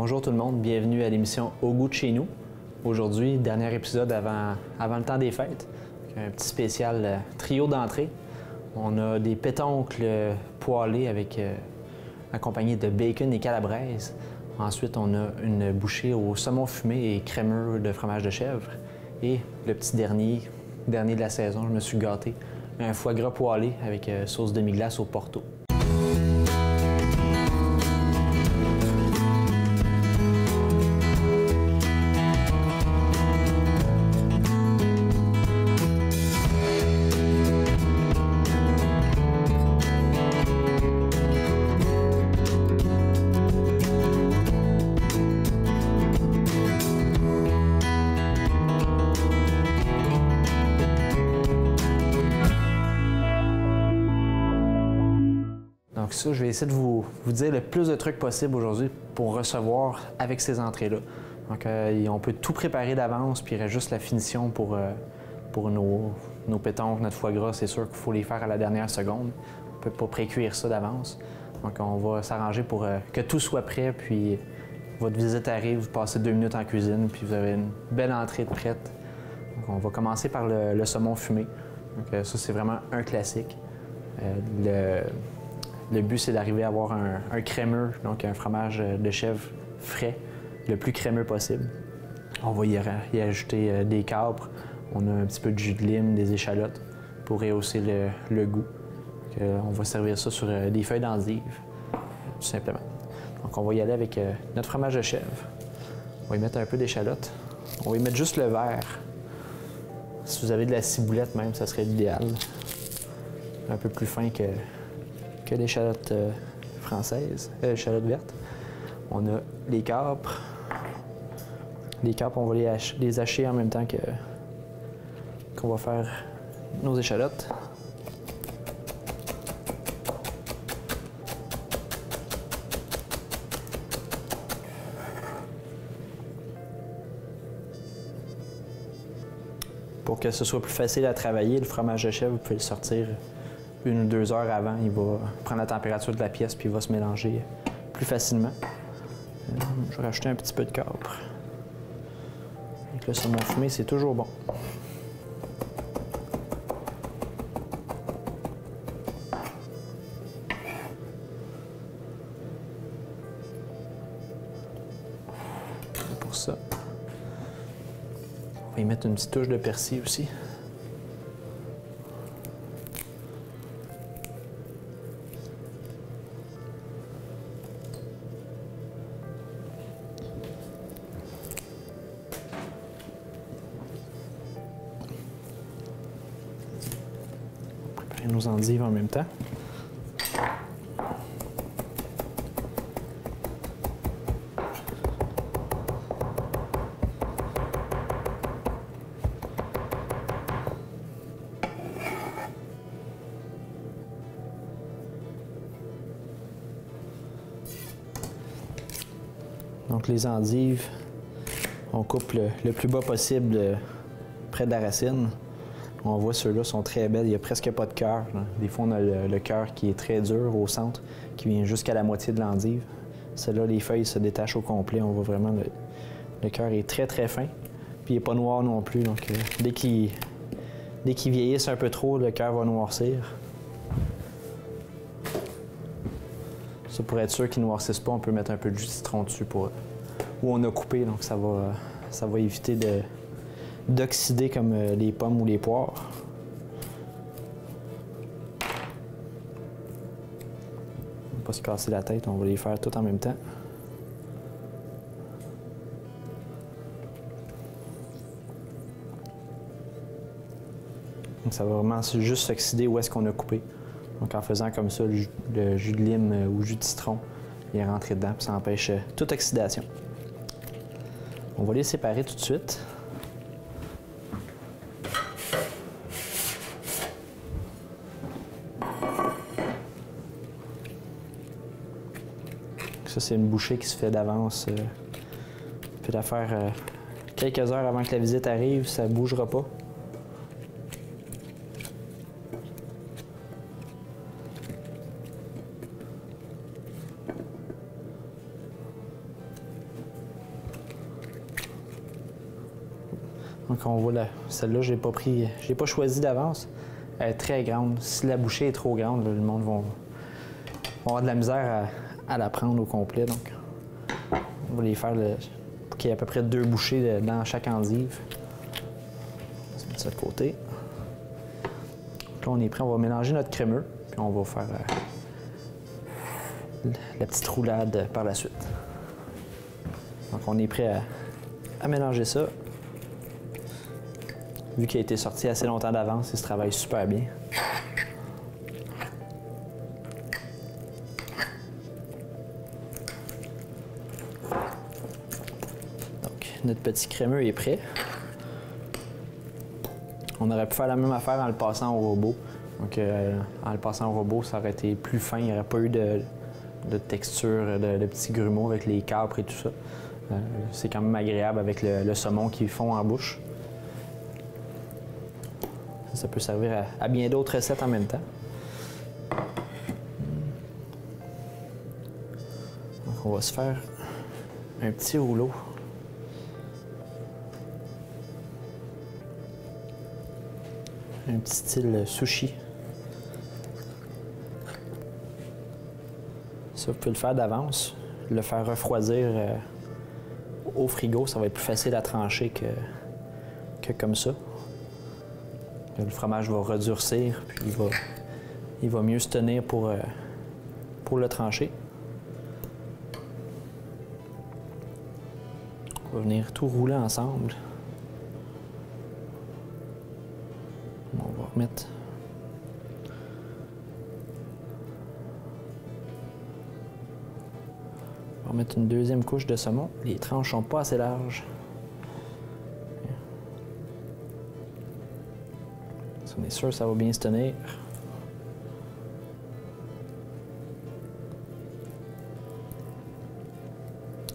Bonjour tout le monde, bienvenue à l'émission Au goût de chez nous. Aujourd'hui, dernier épisode avant le temps des fêtes. Un petit spécial trio d'entrée. On a des pétoncles poêlés accompagnés de bacon et calabraise. Ensuite, on a une bouchée au saumon fumé et crémeux de fromage de chèvre. Et le petit dernier de la saison, je me suis gâté, un foie gras poêlé avec sauce demi-glace au Porto. Donc ça, je vais essayer de vous dire le plus de trucs possible aujourd'hui pour recevoir avec ces entrées-là. Donc on peut tout préparer d'avance, puis il reste juste la finition pour nos pétoncles, notre foie gras. C'est sûr qu'il faut les faire à la dernière seconde. On ne peut pas pré-cuire ça d'avance. Donc on va s'arranger pour que tout soit prêt, puis votre visite arrive, vous passez 2 minutes en cuisine, puis vous avez une belle entrée de prête. Donc on va commencer par le saumon fumé. Donc ça, c'est vraiment un classique. Le but, c'est d'arriver à avoir un crémeux, donc un fromage de chèvre frais, le plus crémeux possible. On va y ajouter des capres, on a un petit peu de jus de lime, des échalotes pour rehausser le goût. On va servir ça sur des feuilles d'endive, tout simplement. Donc on va y aller avec notre fromage de chèvre. On va y mettre un peu d'échalote. On va y mettre juste le vert. Si vous avez de la ciboulette même, ça serait l'idéal. Un peu plus fin que l'échalote française, l'échalote verte. On a les capres. Les capres, on va les hacher en même temps qu'on va faire nos échalotes. Pour que ce soit plus facile à travailler, le fromage de chèvre, vous pouvez le sortir 1 ou 2 heures avant. Il va prendre la température de la pièce puis il va se mélanger plus facilement. Je vais rajouter un petit peu de capre. Avec le saumon fumé, c'est toujours bon. Et pour ça, on va y mettre une petite touche de persil aussi. Nos endives en même temps. Donc les endives, on coupe le plus bas possible près de la racine. On voit ceux-là sont très belles, il n'y a presque pas de cœur. Des fois, on a le cœur qui est très dur au centre, qui vient jusqu'à la moitié de l'endive. Celle-là, les feuilles se détachent au complet. On voit vraiment le cœur est très très fin. Puis il n'est pas noir non plus, donc dès qu'ils vieillissent un peu trop, le cœur va noircir. Ça, pour être sûr qu'ils ne noircissent pas, on peut mettre un peu de jus de citron dessus où on a coupé, donc ça va éviter d'oxyder comme les pommes ou les poires. On ne va pas se casser la tête, on va les faire tout en même temps. Donc ça va vraiment juste s'oxyder où est-ce qu'on a coupé. Donc en faisant comme ça, le jus de lime ou jus de citron, il est rentré dedans, puis ça empêche toute oxydation. On va les séparer tout de suite. Ça, c'est une bouchée qui se fait d'avance. On peut la faire quelques heures avant que la visite arrive, ça ne bougera pas. Donc on voit celle-là, je l'ai pas choisi d'avance. Elle est très grande. Si la bouchée est trop grande, là, le monde va avoir de la misère à la prendre au complet. Donc on va les faire pour qu'il y ait à peu près 2 bouchées dans chaque endive. On va mettre ça de côté. Donc là on est prêt, on va mélanger notre crémeux, puis on va faire la petite roulade par la suite. Donc on est prêt à mélanger ça. Vu qu'il a été sorti assez longtemps d'avance, il se travaille super bien. Donc notre petit crémeux est prêt. On aurait pu faire la même affaire en le passant au robot. Donc en le passant au robot, ça aurait été plus fin, il n'y aurait pas eu de texture, de petits grumeaux avec les capres et tout ça. C'est quand même agréable avec le saumon qu'ils font en bouche. Ça peut servir à bien d'autres recettes en même temps. Donc on va se faire un petit rouleau. Un petit style sushi. Ça, vous pouvez le faire d'avance. Le faire refroidir au frigo, ça va être plus facile à trancher que comme ça. Le fromage va redurcir, puis il va mieux se tenir pour le trancher. On va venir tout rouler ensemble. On va remettre une deuxième couche de saumon. Les tranches sont pas assez larges. On est sûr que ça va bien se tenir.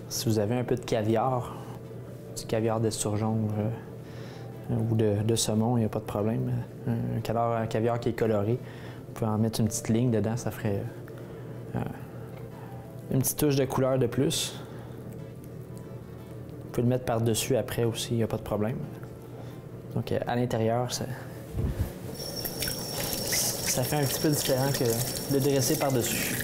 Si vous avez un peu de caviar, du caviar d'esturgeon ou de saumon, il n'y a pas de problème. Un caviar qui est coloré, vous pouvez en mettre une petite ligne dedans, ça ferait une petite touche de couleur de plus. Vous pouvez le mettre par-dessus après aussi, il n'y a pas de problème. Donc à l'intérieur, ça fait un petit peu différent que le dresser par-dessus.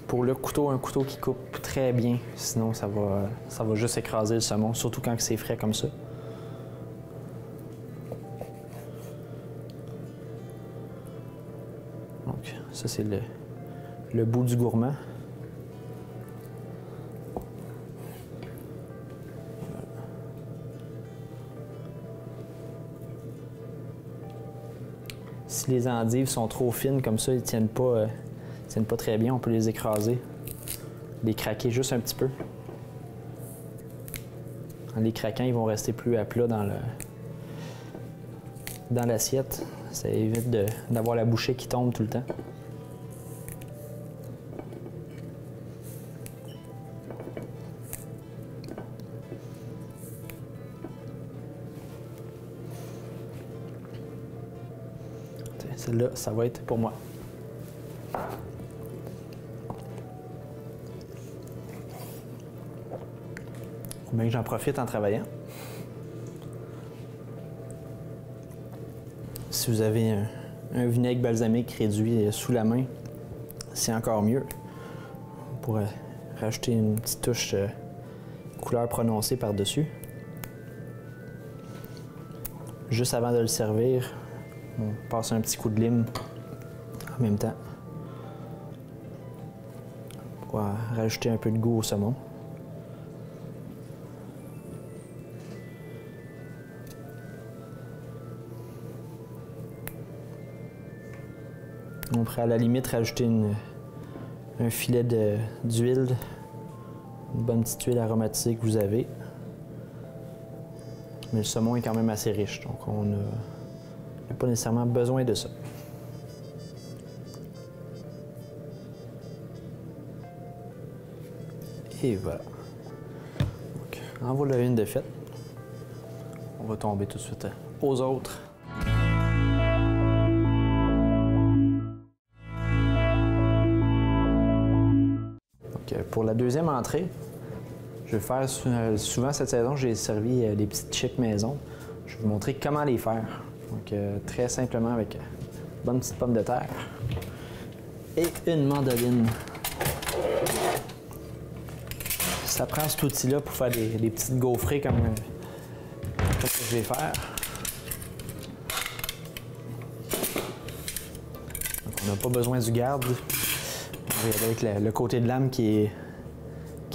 Pour le couteau, un couteau qui coupe très bien, sinon ça va juste écraser le saumon, surtout quand c'est frais comme ça. Donc ça c'est le bout du gourmand. Si les endives sont trop fines comme ça, ils ne tiennent pas très bien, on peut les écraser, les craquer juste un petit peu. En les craquant, ils vont rester plus à plat dans l'assiette. Ça évite d'avoir la bouchée qui tombe tout le temps. Celle-là, ça va être pour moi. Faut bien que j'en profite en travaillant. Si vous avez un vinaigre balsamique réduit sous la main, c'est encore mieux. On pourrait rajouter une petite touche couleur prononcée par-dessus. Juste avant de le servir, on passe un petit coup de lime en même temps pour rajouter un peu de goût au saumon. On pourrait à la limite rajouter un filet d'huile, une bonne petite huile aromatisée que vous avez. Mais le saumon est quand même assez riche, donc on n'a pas nécessairement besoin de ça. Et voilà. Donc, en voilà une de faite. On va tomber tout de suite aux autres. Donc, pour la deuxième entrée, Je vais faire souvent cette saison, j'ai servi des petites chips maison. Je vais vous montrer comment les faire. Donc, très simplement avec une bonne petite pomme de terre et une mandoline. Ça prend cet outil-là pour faire des petites gaufrées comme je vais faire. Donc, on n'a pas besoin du garde. On va y aller avec le côté de lame qui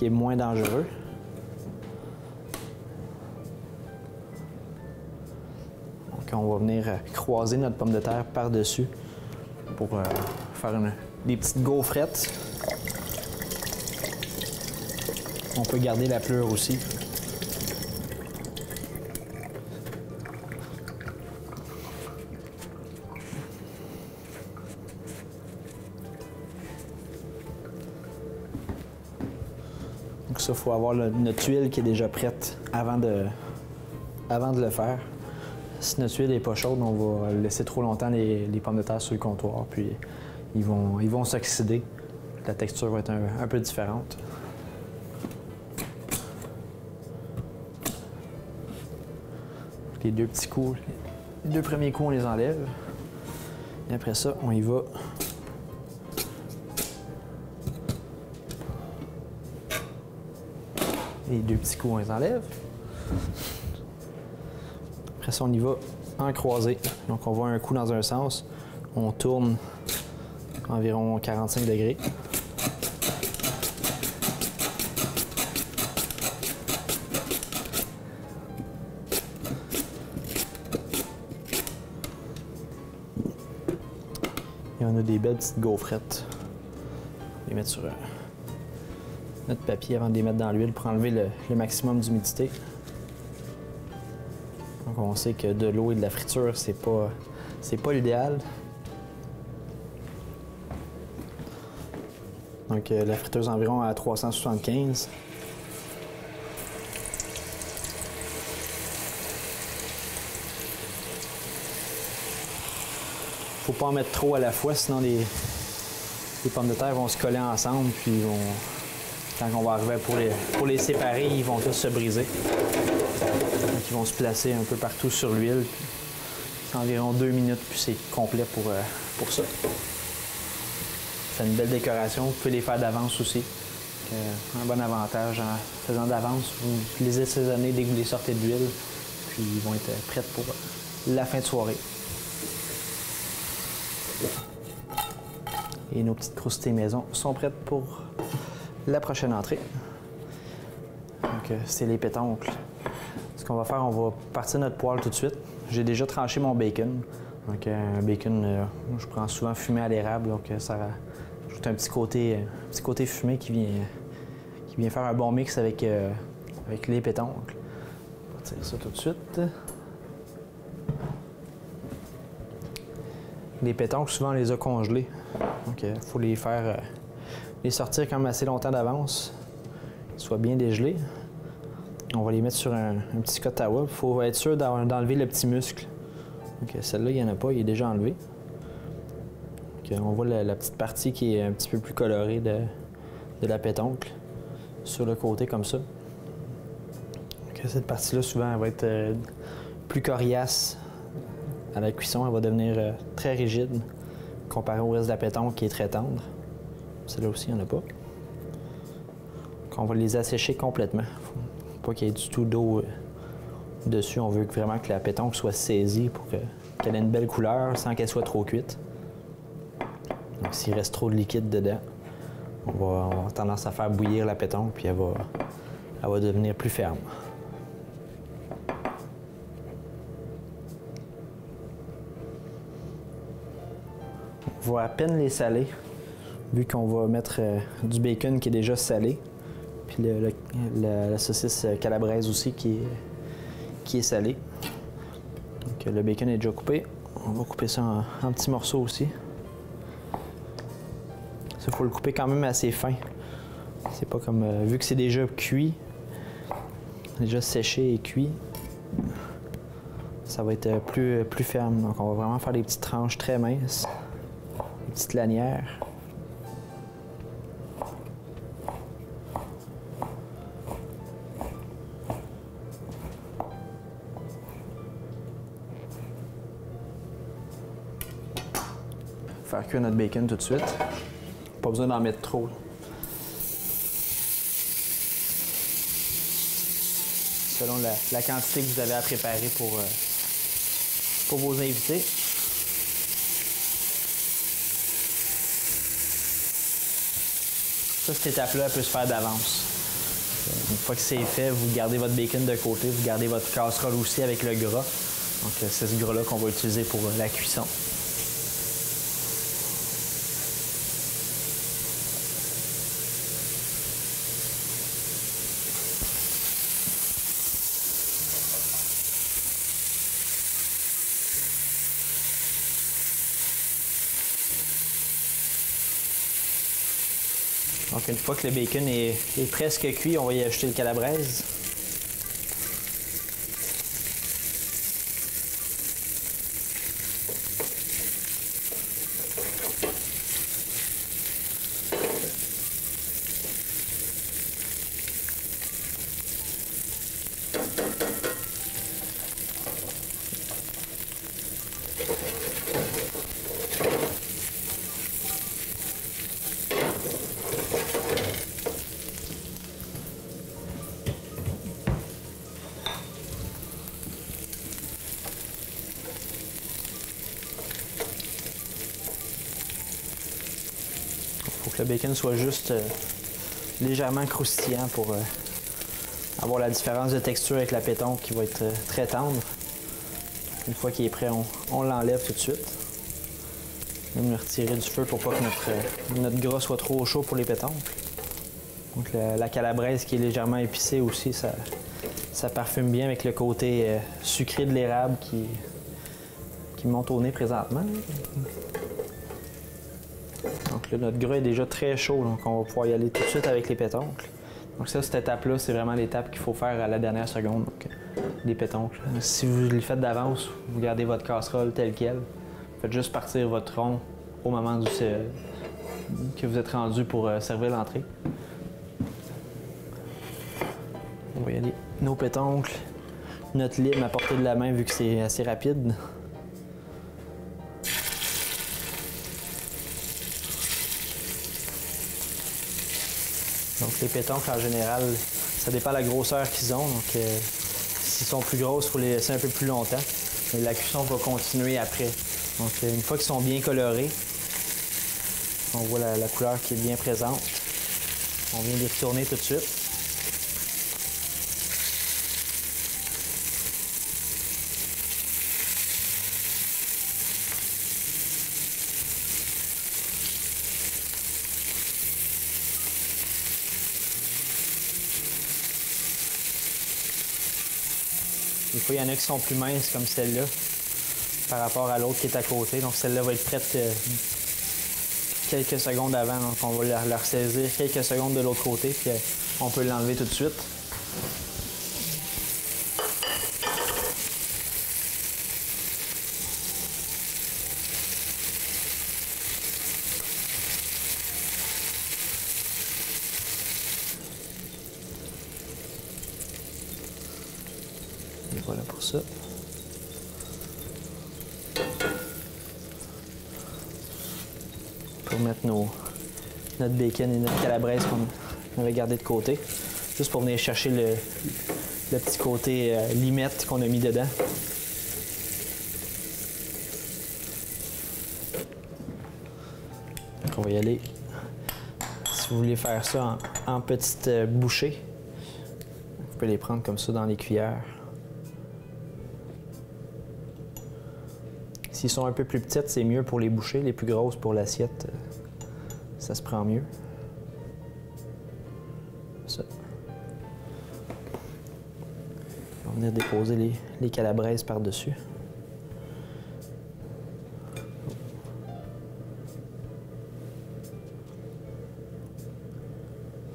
est moins dangereux. Donc, on va venir croiser notre pomme de terre par-dessus pour faire des petites gaufrettes. On peut garder la pleure aussi. Donc ça, il faut avoir notre tuile qui est déjà prête avant de le faire. Si notre tuile n'est pas chaude, on va laisser trop longtemps les pommes de terre sur le comptoir, puis ils vont s'oxyder. La texture va être un peu différente. Les deux petits coups, les deux premiers coups, on les enlève. Et après ça, on y va. Les deux petits coups, on les enlève. Après ça, on y va en croisée. Donc, on va un coup dans un sens. On tourne environ 45 degrés. Et on a des belles petites gaufrettes. On va les mettre sur notre papier avant de les mettre dans l'huile pour enlever le maximum d'humidité. Donc on sait que de l'eau et de la friture, c'est pas l'idéal. Donc la friteuse environ à 375. Faut pas en mettre trop à la fois, sinon les pommes de terre vont se coller ensemble, puis quand on va arriver pour les séparer, ils vont tous se briser. Donc ils vont se placer un peu partout sur l'huile. C'est environ 2 minutes, puis c'est complet pour ça. C'est une belle décoration. Vous pouvez les faire d'avance aussi. Un bon avantage en faisant d'avance. Vous les assaisonnez dès que vous les sortez de l'huile, puis ils vont être prêts pour la fin de soirée. Et nos petites croustilles maison sont prêtes pour la prochaine entrée. Donc, c'est les pétoncles. Ce qu'on va faire, on va partir notre poêle tout de suite. J'ai déjà tranché mon bacon. Donc, un bacon, je prends souvent fumé à l'érable. Donc, ça ajoute un petit côté fumé qui vient faire un bon mix avec les pétoncles. On va tirer ça tout de suite. Les pétoncles, souvent, on les a congelés. Donc, il faut les sortir quand même assez longtemps d'avance, qu'ils soient bien dégelés. On va les mettre sur un petit Scott towel. Il faut être sûr d'enlever le petit muscle. Donc, celle-là, il n'y en a pas, il est déjà enlevé. Donc, on voit la petite partie qui est un petit peu plus colorée de la pétoncle sur le côté comme ça. Donc, cette partie-là, souvent, elle va être plus coriace à la cuisson. Elle va devenir très rigide comparé au reste de la pétoncle qui est très tendre. Celle-là aussi, il n'y en a pas. Donc, on va les assécher complètement. Faut pas qu'il y ait du tout d'eau dessus. On veut vraiment que la pétoncle soit saisie pour qu'elle ait une belle couleur sans qu'elle soit trop cuite. Donc, s'il reste trop de liquide dedans, on va avoir tendance à faire bouillir la pétoncle puis elle va devenir plus ferme. On va à peine les saler, vu qu'on va mettre du bacon qui est déjà salé, puis la saucisse calabraise aussi qui est salée. Donc le bacon est déjà coupé. On va couper ça en petits morceaux aussi. Ça, il faut le couper quand même assez fin. C'est pas comme... vu que c'est déjà cuit, déjà séché et cuit, ça va être plus ferme. Donc on va vraiment faire des petites tranches très minces. Des petites lanières. faire cuire notre bacon tout de suite. Pas besoin d'en mettre trop. Selon la quantité que vous avez à préparer pour vos invités. Ça, cette étape-là, elle peut se faire d'avance. Une fois que c'est fait, vous gardez votre bacon de côté, vous gardez votre casserole aussi avec le gras. Donc, c'est ce gras-là qu'on va utiliser pour la cuisson. Donc, une fois que le bacon est presque cuit, on va y ajouter le calabraise. Il faut que le bacon soit juste légèrement croustillant pour avoir la différence de texture avec la pétanque qui va être très tendre. Une fois qu'il est prêt, on l'enlève tout de suite. Même le retirer du feu pour pas que notre gras soit trop chaud pour les pétanques. Donc la calabraise qui est légèrement épicée aussi, ça parfume bien avec le côté sucré de l'érable qui monte au nez présentement. Donc là, notre gras est déjà très chaud, donc on va pouvoir y aller tout de suite avec les pétoncles. Donc ça, cette étape-là, c'est vraiment l'étape qu'il faut faire à la dernière seconde, donc les pétoncles. Si vous les faites d'avance, vous gardez votre casserole telle quelle. Faites juste partir votre rond au moment que vous êtes rendu pour servir l'entrée. On va y aller. Nos pétoncles, notre lime à portée de la main vu que c'est assez rapide. Donc les pétoncles en général, ça dépend de la grosseur qu'ils ont. Donc s'ils sont plus grosses, il faut les laisser un peu plus longtemps. Mais la cuisson va continuer après. Donc une fois qu'ils sont bien colorés, on voit la couleur qui est bien présente. On vient les retourner tout de suite. Des fois, il y en a qui sont plus minces comme celle-là par rapport à l'autre qui est à côté. Donc celle-là va être prête quelques secondes avant. Donc on va la ressaisir quelques secondes de l'autre côté, puis on peut l'enlever tout de suite. Et voilà pour ça. Pour mettre notre bacon et notre calabraise qu'on avait gardé de côté. Juste pour venir chercher le petit côté limette qu'on a mis dedans. Donc on va y aller. Si vous voulez faire ça en petites bouchées, vous pouvez les prendre comme ça dans les cuillères. S'ils sont un peu plus petites, c'est mieux pour les bouchées. Les plus grosses pour l'assiette, ça se prend mieux. Ça. On va venir déposer les calabraises par-dessus.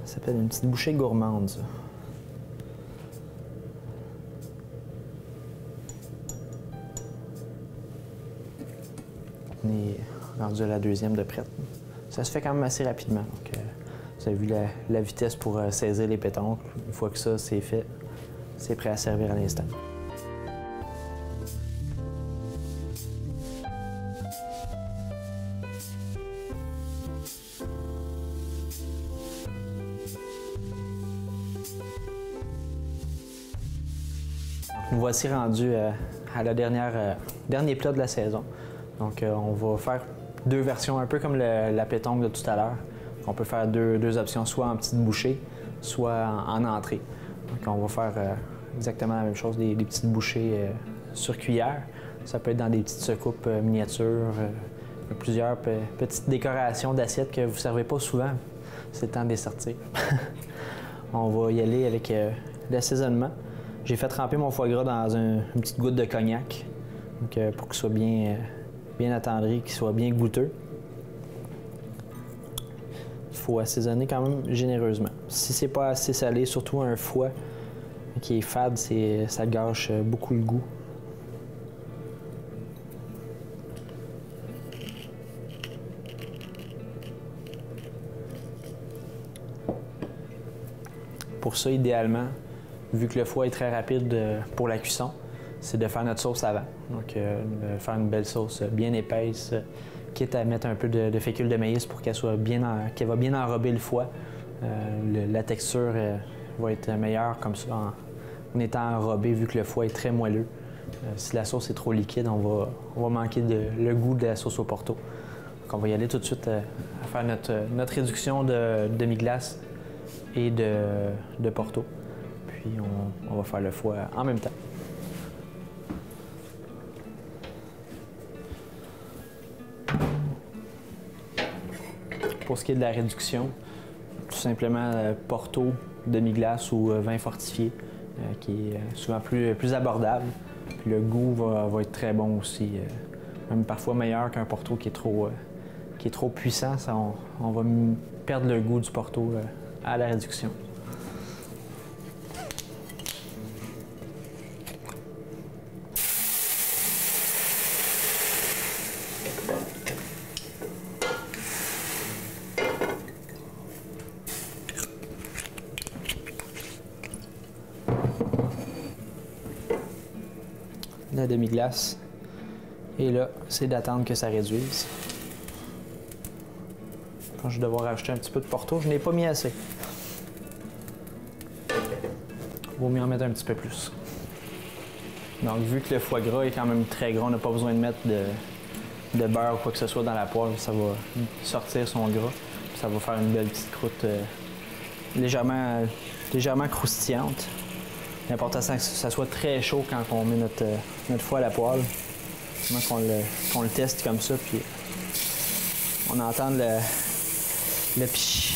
Ça s'appelle une petite bouchée gourmande, ça. On est rendu à la deuxième de prête. Ça se fait quand même assez rapidement. Donc, vous avez vu la vitesse pour saisir les pétoncles. Une fois que ça, c'est fait, c'est prêt à servir à l'instant. Nous voici rendus à la dernier plat de la saison. Donc, on va faire deux versions, un peu comme la pétanque de tout à l'heure. On peut faire deux options, soit en petite bouchée, soit en entrée. Donc, on va faire exactement la même chose, des petites bouchées sur cuillère. Ça peut être dans des petites soucoupes miniatures, plusieurs petites décorations d'assiettes que vous ne servez pas souvent. C'est le temps de les sortir. On va y aller avec l'assaisonnement. J'ai fait tremper mon foie gras dans une petite goutte de cognac donc, pour qu'il soit bien attendri, qu'il soit bien goûteux. Il faut assaisonner quand même généreusement. Si c'est pas assez salé, surtout un foie qui est fade, ça gâche beaucoup le goût. Pour ça, idéalement, vu que le foie est très rapide pour la cuisson, c'est de faire notre sauce avant. Donc, de faire une belle sauce bien épaisse, quitte à mettre un peu de fécule de maïs pour qu'elle va bien enrober le foie. La texture va être meilleure comme ça en étant enrobée, vu que le foie est très moelleux. Si la sauce est trop liquide, on va manquer le goût de la sauce au Porto. Donc, on va y aller tout de suite à faire notre réduction de demi-glace et de Porto. Puis on va faire le foie en même temps. Pour ce qui est de la réduction, tout simplement Porto, demi-glace ou vin fortifié, qui est souvent plus abordable. Puis le goût va être très bon aussi, même parfois meilleur qu'un Porto qui est trop puissant. Ça, on va perdre le goût du Porto à la réduction. La demi-glace. Et là, c'est d'attendre que ça réduise. Quand je vais devoir rajouter un petit peu de Porto, je n'ai pas mis assez. Il vaut mieux en mettre un petit peu plus. Donc, vu que le foie gras est quand même très gras, on n'a pas besoin de mettre de beurre ou quoi que ce soit dans la poêle. Ça va sortir son gras. Ça va faire une belle petite croûte légèrement croustillante. L'important, c'est que ça soit très chaud quand on met notre foie à la poêle. Qu'on le teste comme ça, puis on entend le pich.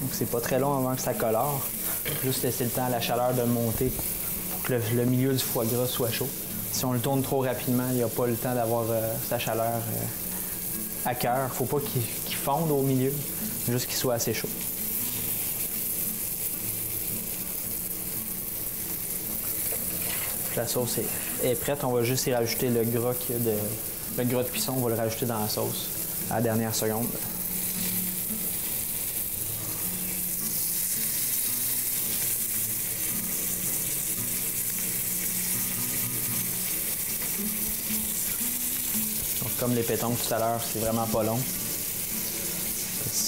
Donc c'est pas très long avant que ça colore. Juste laisser le temps à la chaleur de monter pour que le milieu du foie gras soit chaud. Si on le tourne trop rapidement, il n'y a pas le temps d'avoir sa chaleur à cœur. Il ne faut pas qu'il fonde au milieu, juste qu'il soit assez chaud. La sauce est prête. On va juste y rajouter le gras de cuisson. On va le rajouter dans la sauce à la dernière seconde. Comme les pétanques tout à l'heure, c'est vraiment pas long.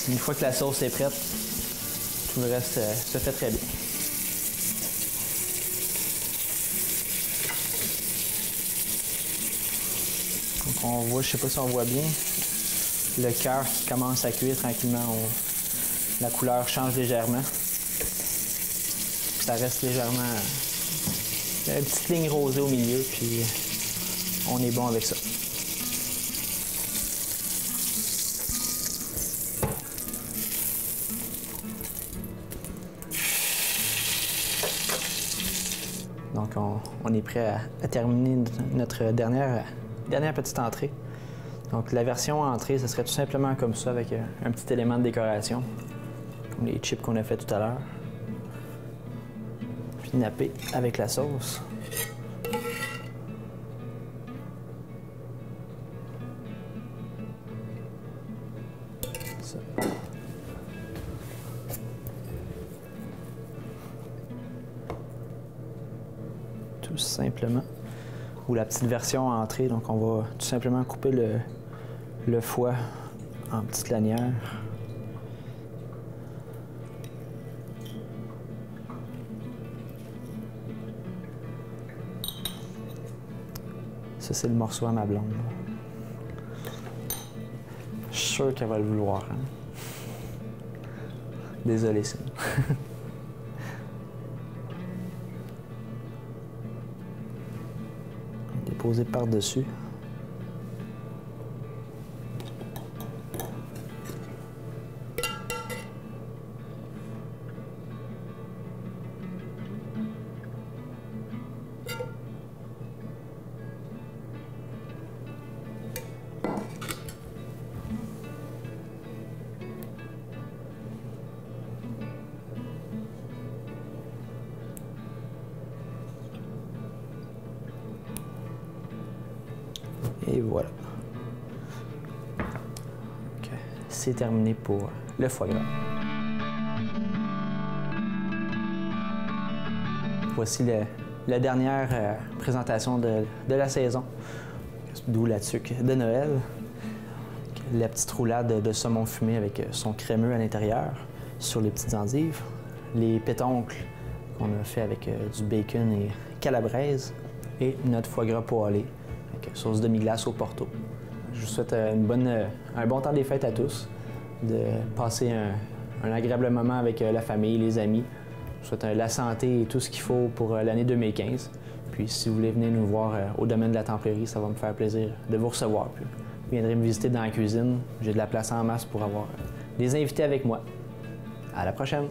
Une fois que la sauce est prête, tout le reste se fait très bien. Donc on voit, je sais pas si on voit bien, le cœur qui commence à cuire tranquillement. La couleur change légèrement. Puis ça reste légèrement... Il y a une petite ligne rosée au milieu, puis on est bon avec ça. Donc, on est prêt à terminer notre dernière petite entrée. Donc, la version entrée, ce serait tout simplement comme ça, avec un petit élément de décoration, comme les chips qu'on a fait tout à l'heure. Puis napper avec la sauce. tout simplement. Ou la petite version à entrée, donc on va tout simplement couper le foie en petites lanières. Ça, c'est le morceau à ma blonde. Je suis sûr qu'elle va le vouloir. Hein? Désolé, Sim. Déposer par-dessus. Et voilà. C'est terminé pour le foie gras. Voici la dernière présentation de la saison, d'où la tuque de Noël. La petite roulade de saumon fumé avec son crémeux à l'intérieur sur les petites endives. Les pétoncles qu'on a fait avec du bacon et calabraise. Et notre foie gras poêlé avec sauce demi-glace au Porto. Je vous souhaite un bon temps des fêtes à tous, de passer un agréable moment avec la famille, les amis. Je vous souhaite la santé et tout ce qu'il faut pour l'année 2015. Puis si vous voulez venir nous voir au domaine de la templerie, ça va me faire plaisir de vous recevoir. Puis, vous viendrez me visiter dans la cuisine. J'ai de la place en masse pour avoir des invités avec moi. À la prochaine!